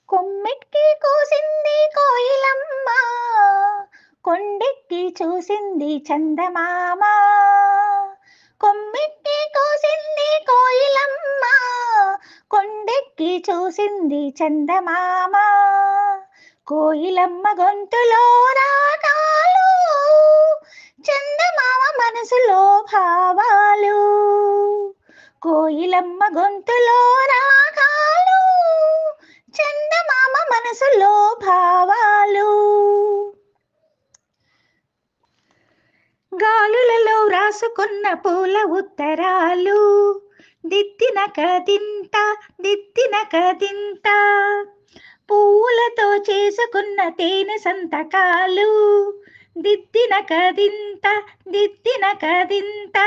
కొమ్మెక్కి కూసింది కోయిలమ్మ, కొండెక్కి చూసింది చందమామ. కొమ్మెక్కి కూసింది కోయిలమ్మ, కొండెక్కి చూసింది చందమామ. కోయిలమ్మ గొంతులో రాగాలు, చందమామ మనసులో భావాలు. కోయిలమ్మ గొంతులో రాగాలు, చందమామ మనసులో భావాలు. గాలులలో వ్రాసుకున్న పూల ఉత్తరాలు, దిద్దిన కదింత దిద్దిన కదింత. పువ్వులతో చేసుకున్న తేనె సంతకాలు, దిద్దిన కదింత దిద్దిన కదింత.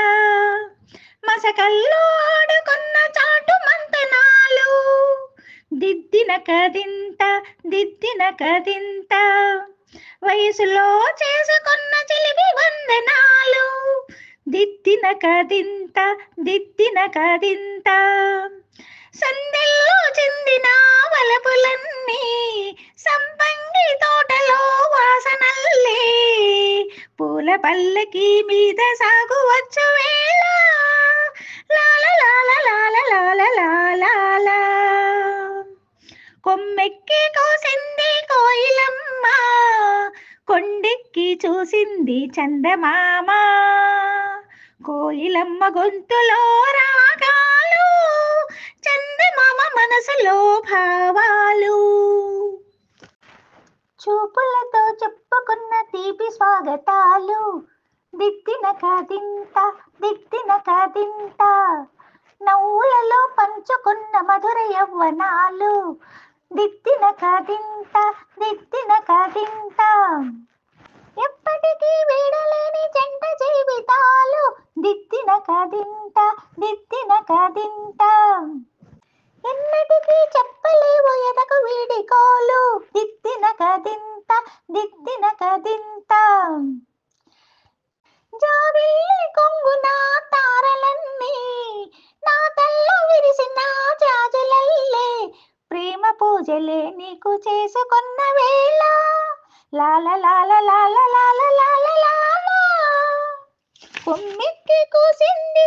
మసకల్లో ఆడుకున్న చాటు మంతనాలు, దిద్దిన కదింత దిద్దిన కదింత. వయసులో చేసుకున్న చిలిపి వందనాలు, దిద్దిన కదింత దిద్దిన కదింత. సందెల్లో చెందిన వలపులన్నీ, సంపంగి తోటలో వాసనల్లే. పూల పల్లకి మీద సాగువచ్చు వేళ, లాల లాల లాల లాల లాల. కొమ్మెక్కి కోసింది కోయిలమ్మ, కొండెక్కి చూసింది చందమామ. కోయిలమ్మ గొంతులో రాగాలు, చందమామ మనసులో భావాలు. చూపులతో చెప్పుకున్న తీపి స్వాగతాలు, దిద్దిన కదింత దిద్దిన కదింత. నవ్వులలో పంచుకున్న మధుర యవ్వనాలు, దిద్దిన కదింత దిద్దిన కదింత. ఎప్పటికీ వీడలేని జంట జీవితాలు, దిద్దిన కదింత దిద్దిన కదింత. ఎన్నటికీ చెప్పలేవు ఎదకు వీడికోలు, దిద్దిన కదింత దిద్దిన కదింత. జాబిల్లి కొంగున తారలన్నీ, నా తల్లో విరిసిన జాజులల్లే. ప్రేమ పూజలే నీకు చేసుకున్న వేళ, లాల లాల లాల లాల లాల లాల. కొమ్మెక్కి కూసింది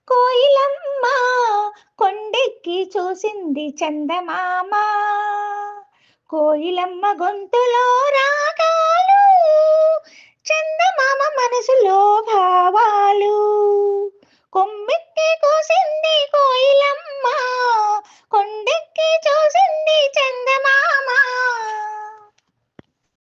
కోయిలమ్మ, కొండెక్కి చూసింది చందమామ. కోయిలమ్మ గొంతులో రాగాలు, చందమామ మనసులో భావాలు. కొమ్మెక్కి కూసింది కోయిలమ్మ, కొండెక్కి చూసింది